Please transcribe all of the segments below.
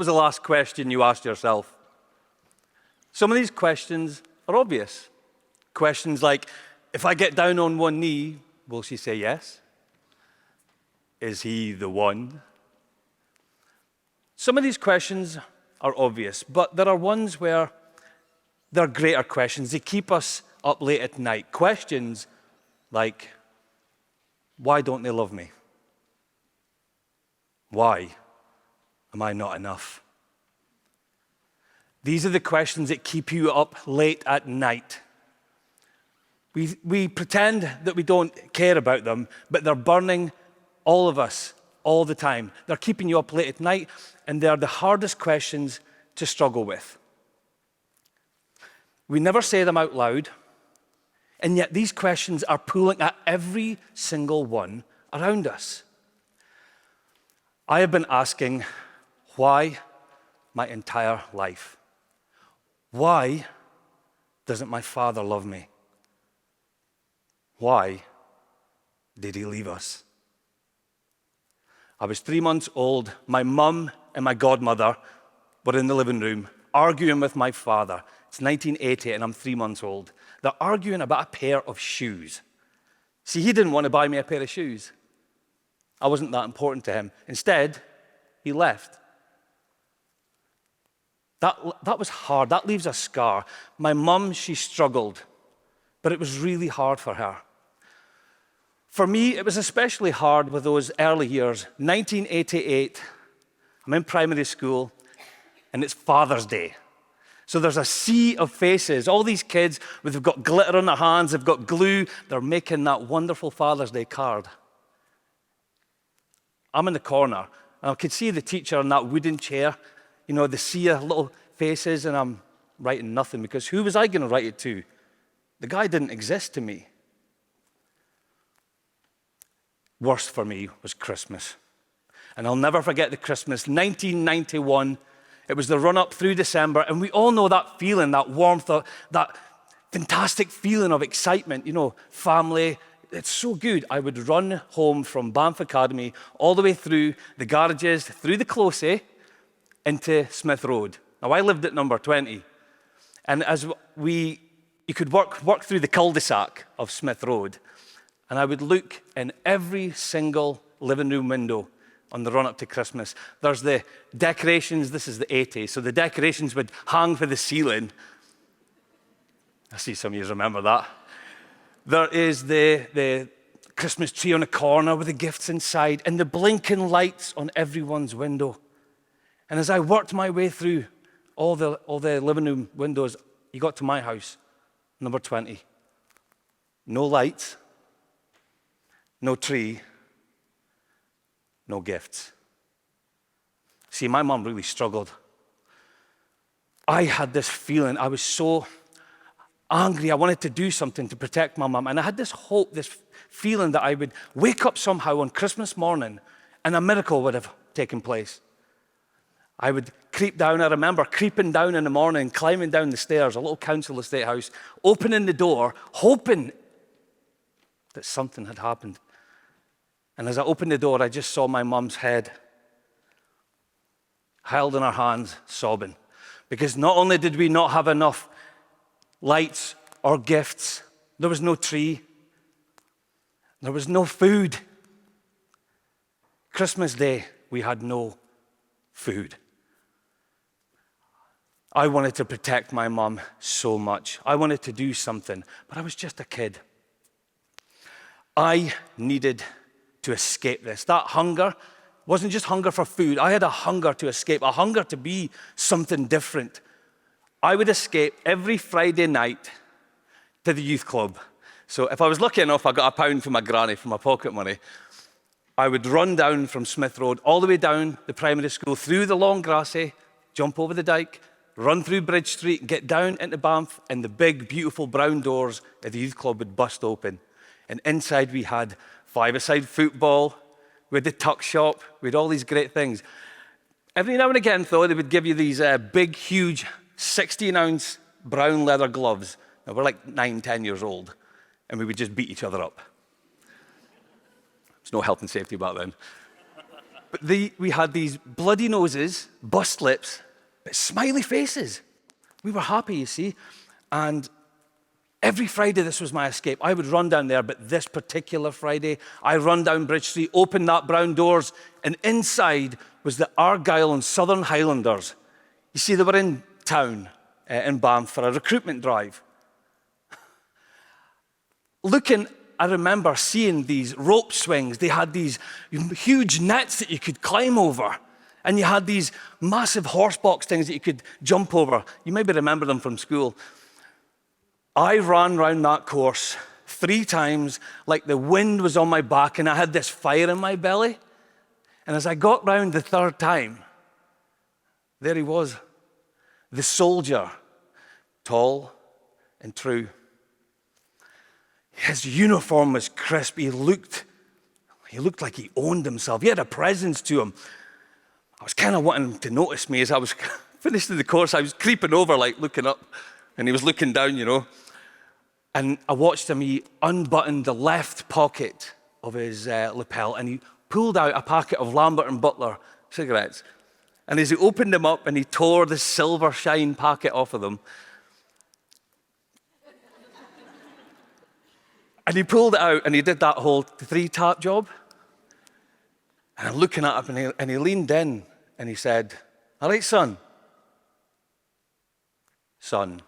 was the last question you asked yourself? Some of these questions are obvious. Questions like, if I get down on one knee, will she say yes? Is he the one? Some of these questions are obvious, but there are ones where they're greater questions. They keep us up late at night. Questions like, why don't they love me? Why am I not enough? These are the questions that keep you up late at night. We pretend that we don't care about them, but they're burning all of us all the time. They're keeping you up late at night, and they're the hardest questions to struggle with. We never say them out loud, and yet these questions are pulling at every single one around us. I have been asking why my entire life. Why doesn't my father love me? Why did he leave us? I was 3 months old. My mum and my godmother were in the living room arguing with my father. It's 1980 and I'm 3 months old. They're arguing about a pair of shoes. See, he didn't want to buy me a pair of shoes. I wasn't that important to him. Instead, he left. That was hard. That leaves a scar. My mum, she struggled, but it was really hard for her. For me, it was especially hard with those early years. 1988, I'm in primary school, and it's Father's Day. So there's a sea of faces. All these kids, they've got glitter on their hands, they've got glue, they're making that wonderful Father's Day card. I'm in the corner, and I could see the teacher in that wooden chair, the sea of little faces, and I'm writing nothing, because who was I going to write it to? The guy didn't exist to me. Worst for me was Christmas. And I'll never forget the Christmas, 1991. It was the run-up through December, and we all know that feeling, that warmth, that fantastic feeling of excitement, family. It's so good. I would run home from Banff Academy all the way through the garages, through the Closey, into Smith Road. Now, I lived at number 20, and as you could work through the cul-de-sac of Smith Road, and I would look in every single living room window on the run-up to Christmas. There's the decorations. This is the 80s, so the decorations would hang for the ceiling. I see some of you remember that. There is the Christmas tree on a corner with the gifts inside, and the blinking lights on everyone's window. And as I worked my way through all the living room windows, you got to my house, number 20. No lights, no tree, no gifts. See, my mom really struggled. I had this feeling. I was so angry. I wanted to do something to protect my mom. And I had this hope, this feeling that I would wake up somehow on Christmas morning and a miracle would have taken place. I would creep down. I remember creeping down in the morning, climbing down the stairs, a little council estate house, opening the door, hoping that something had happened. And as I opened the door, I just saw my mum's head held in her hands, sobbing. Because not only did we not have enough lights or gifts, there was no tree, there was no food. Christmas Day, we had no food. I wanted to protect my mum so much. I wanted to do something, but I was just a kid. I needed to escape this. That hunger wasn't just hunger for food. I had a hunger to escape, a hunger to be something different. I would escape every Friday night to the youth club. So if I was lucky enough, I got £1 from my granny for my pocket money. I would run down from Smith Road, all the way down the primary school, through the long grassy, jump over the dike, run through Bridge Street, get down into Banff, and the big, beautiful brown doors of the youth club would bust open. And inside we had five-a-side football, we had the tuck shop, we had all these great things. Every now and again, though, they would give you these big, huge 16-ounce brown leather gloves. Now, we're like 9, 10 years old, and we would just beat each other up. There's no health and safety back then. But we had these bloody noses, bust lips, but smiley faces. We were happy, you see. And every Friday, this was my escape. I would run down there, but this particular Friday, I run down Bridge Street, open that brown doors, and inside was the Argyll and Southern Highlanders. You see, they were in town in Banff for a recruitment drive. I remember seeing these rope swings. They had these huge nets that you could climb over. And you had these massive horse box things that you could jump over. You maybe remember them from school. I ran round that course 3 times like the wind was on my back and I had this fire in my belly. And as I got round the 3rd time, there he was, the soldier, tall and true. His uniform was crisp. He looked like he owned himself. He had a presence to him. I was kind of wanting him to notice me as I was finishing the course. I was creeping over, like looking up, and he was looking down, you know. And I watched him. He unbuttoned the left pocket of his lapel, and he pulled out a packet of Lambert and Butler cigarettes. And as he opened them up, and he tore the silver shine packet off of them, and he pulled it out, and he did that whole 3-tap job. And I'm looking at him, and he leaned in, and he said, "All right, son." Son.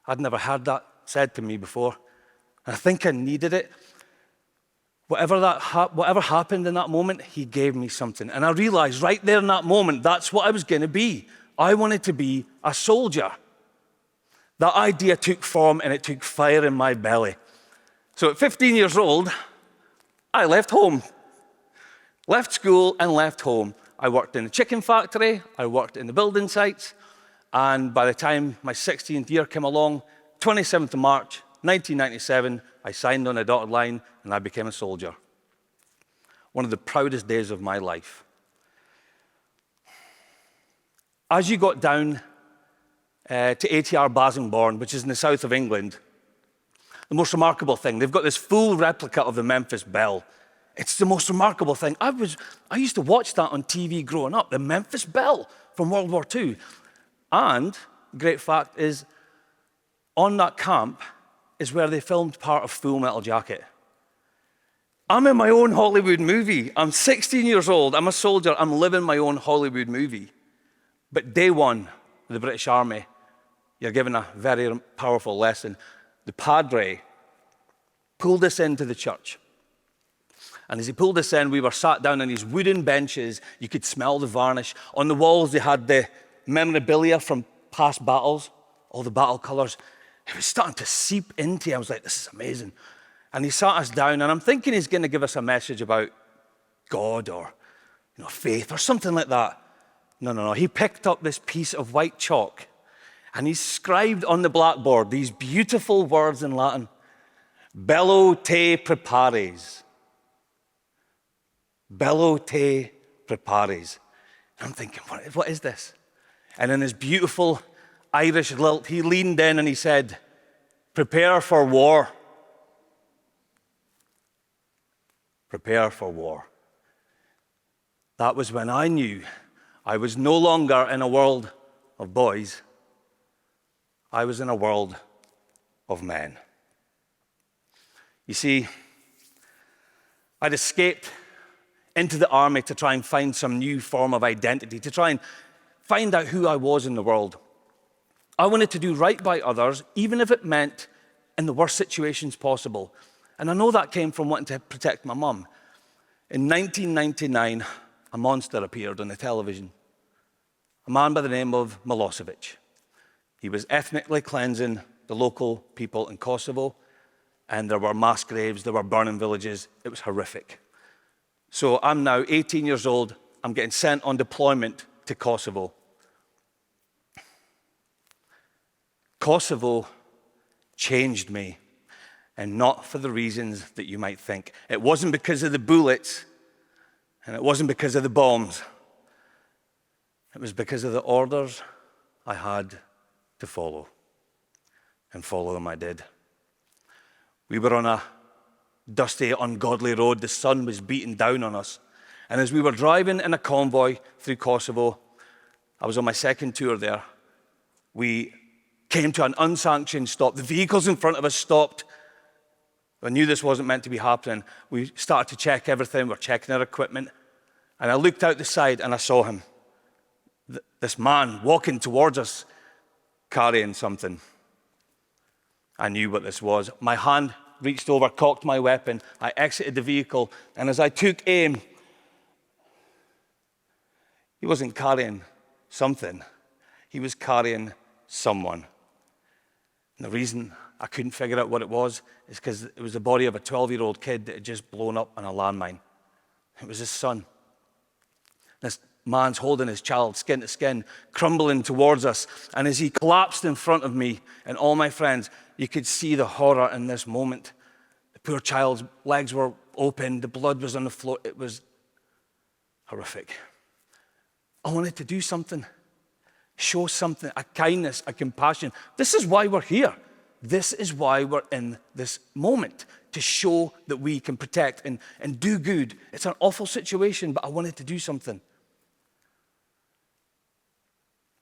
I'd never heard that said to me before. And I think I needed it. Whatever happened in that moment, he gave me something. And I realized right there in that moment, that's what I was going to be. I wanted to be a soldier. That idea took form and it took fire in my belly. So at 15 years old, I left home. Left school and left home. I worked in a chicken factory. I worked in the building sites. And by the time my 16th year came along, 27th of March, 1997, I signed on a dotted line and I became a soldier. One of the proudest days of my life. As you got down to ATR Basingbourn, which is in the south of England, the most remarkable thing, they've got this full replica of the Memphis Belle. It's the most remarkable thing. I used to watch that on TV growing up, the Memphis Belle from World War II. And the great fact is, on that camp is where they filmed part of Full Metal Jacket. I'm in my own Hollywood movie. I'm 16 years old. I'm a soldier. I'm living my own Hollywood movie. But day one, the British Army, you're given a very powerful lesson. The padre pulled us into the church. And as he pulled us in, we were sat down on these wooden benches. You could smell the varnish. On the walls, they had the memorabilia from past battles, all the battle colours. It was starting to seep into you. I was like, this is amazing. And he sat us down, and I'm thinking he's going to give us a message about God or faith or something like that. No. He picked up this piece of white chalk, and he scribed on the blackboard these beautiful words in Latin. Bello te prepares. Bello te prepares. And I'm thinking, what is this? And in his beautiful Irish lilt, he leaned in and he said, prepare for war. Prepare for war. That was when I knew I was no longer in a world of boys. I was in a world of men. You see, I'd escaped into the army to try and find some new form of identity, to try and find out who I was in the world. I wanted to do right by others, even if it meant in the worst situations possible. And I know that came from wanting to protect my mum. In 1999, a monster appeared on the television. A man by the name of Milosevic. He was ethnically cleansing the local people in Kosovo, and there were mass graves, there were burning villages. It was horrific. So I'm now 18 years old. I'm getting sent on deployment to Kosovo. Kosovo changed me, and not for the reasons that you might think. It wasn't because of the bullets, and it wasn't because of the bombs. It was because of the orders I had to follow, and follow them I did. We were on a dusty, ungodly road. The sun was beating down on us. And as we were driving in a convoy through Kosovo, I was on my second tour there, we came to an unsanctioned stop. The vehicles in front of us stopped. I knew this wasn't meant to be happening. We started to check everything. We're checking our equipment. And I looked out the side and I saw him. This man walking towards us, carrying something. I knew what this was. My hand reached over, cocked my weapon. I exited the vehicle. And as I took aim, he wasn't carrying something. He was carrying someone. And the reason I couldn't figure out what it was is because it was the body of a 12-year-old kid that had just blown up on a landmine. It was his son. This man's holding his child skin to skin, crumbling towards us. And as he collapsed in front of me and all my friends, you could see the horror in this moment. The poor child's legs were open. The blood was on the floor. It was horrific. I wanted to do something. Show something, a kindness, a compassion. This is why we're here. This is why we're in this moment, to show that we can protect and do good. It's an awful situation, but I wanted to do something.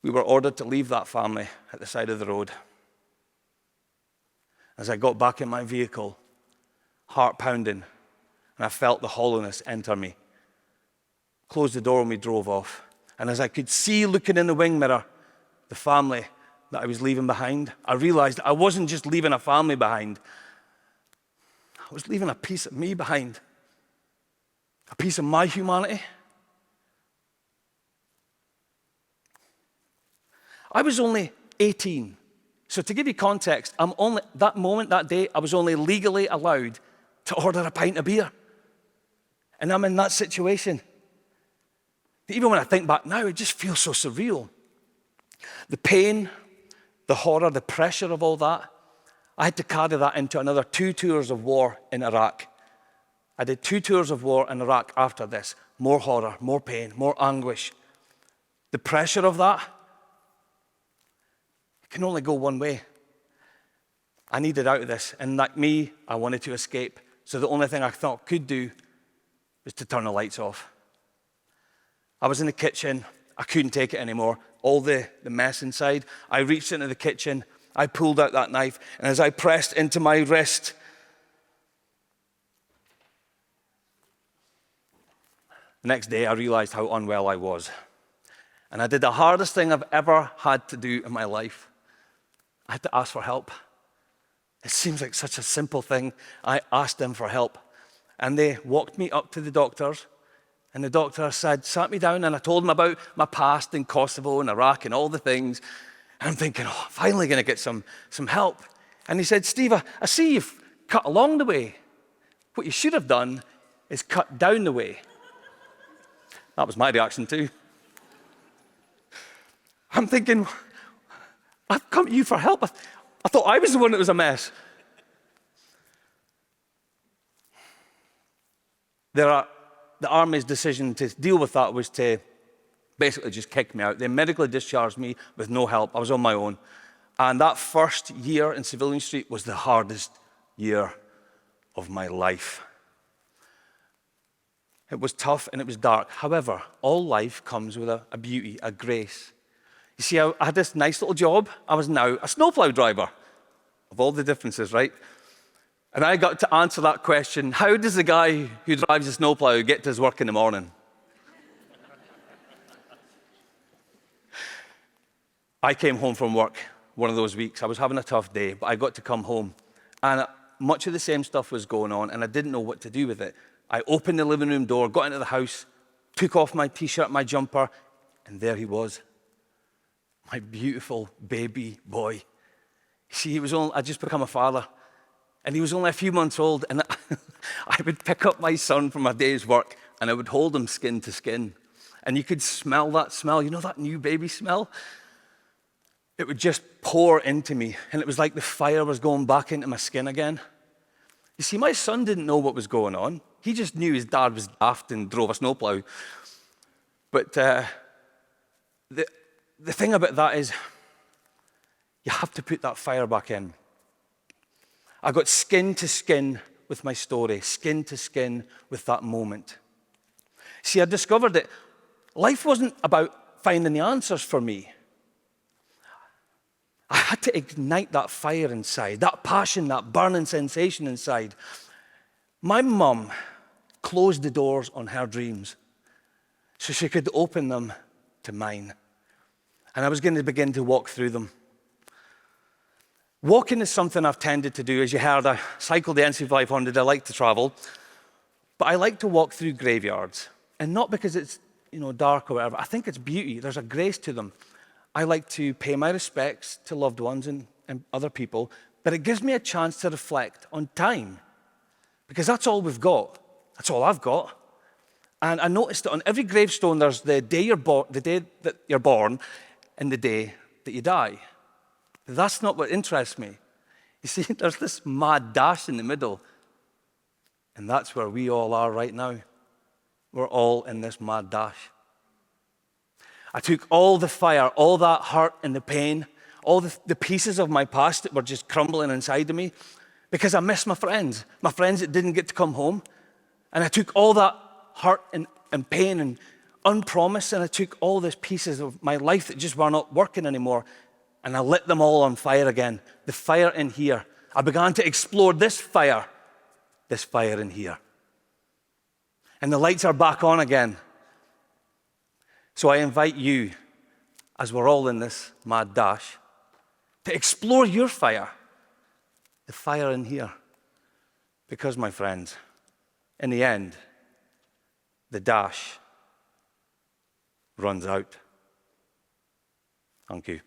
We were ordered to leave that family at the side of the road. As I got back in my vehicle, heart pounding, and I felt the hollowness enter me. Closed the door and we drove off. And as I could see looking in the wing mirror, the family that I was leaving behind, I realized I wasn't just leaving a family behind. I was leaving a piece of me behind. A piece of my humanity. I was only 18. So to give you context, that moment, that day, I was only legally allowed to order a pint of beer. And I'm in that situation. Even when I think back now, it just feels so surreal. The pain, the horror, the pressure of all that, I had to carry that into another 2 tours of war in Iraq. I did 2 tours of war in Iraq after this. More horror, more pain, more anguish. The pressure of that, it can only go one way. I needed out of this, and like me, I wanted to escape. So the only thing I thought I could do was to turn the lights off. I was in the kitchen. I couldn't take it anymore. All the mess inside. I reached into the kitchen. I pulled out that knife. And as I pressed into my wrist, the next day I realized how unwell I was. And I did the hardest thing I've ever had to do in my life. I had to ask for help. It seems like such a simple thing. I asked them for help. And they walked me up to the doctors. And the doctor sat me down, and I told him about my past in Kosovo and Iraq and all the things. And I'm thinking, I'm finally going to get some help. And he said, Steve, I see you've cut along the way. What you should have done is cut down the way. That was my reaction too. I'm thinking, I've come to you for help. I thought I was the one that was a mess. The Army's decision to deal with that was to basically just kick me out. They medically discharged me with no help. I was on my own. And that first year in Civilian Street was the hardest year of my life. It was tough and it was dark. However, all life comes with a beauty, a grace. You see, I had this nice little job. I was now a snowplow driver, of all the differences, right? And I got to answer that question, how does the guy who drives a snowplow get to his work in the morning? I came home from work one of those weeks. I was having a tough day, but I got to come home. And much of the same stuff was going on, and I didn't know what to do with it. I opened the living room door, got into the house, took off my T-shirt, my jumper, and there he was, my beautiful baby boy. See, I'd just become a father. And he was only a few months old, and I would pick up my son from a day's work, and I would hold him skin to skin. And you could smell that smell, you know that new baby smell? It would just pour into me, and it was like the fire was going back into my skin again. You see, my son didn't know what was going on. He just knew his dad was daft and drove a snowplow. But the thing about that is, you have to put that fire back in. I got skin to skin with my story, skin to skin with that moment. See, I discovered that life wasn't about finding the answers for me. I had to ignite that fire inside, that passion, that burning sensation inside. My mum closed the doors on her dreams so she could open them to mine. And I was going to begin to walk through them. Walking is something I've tended to do. As you heard, I cycled the NC500. I like to travel. But I like to walk through graveyards. And not because it's dark or whatever. I think it's beauty. There's a grace to them. I like to pay my respects to loved ones and other people. But it gives me a chance to reflect on time. Because that's all we've got. That's all I've got. And I noticed that on every gravestone, there's the day that you're born, and the day that you die. That's not what interests me. You see, there's this mad dash in the middle. And that's where we all are right now. We're all in this mad dash. I took all the fire, all that hurt and the pain, all the pieces of my past that were just crumbling inside of me, because I miss my friends that didn't get to come home. And I took all that hurt and pain and unpromised, and I took all these pieces of my life that just were not working anymore, and I lit them all on fire again. The fire in here. I began to explore this fire in here. And the lights are back on again. So I invite you, as we're all in this mad dash, to explore your fire, the fire in here. Because, my friends, in the end, the dash runs out. Thank you.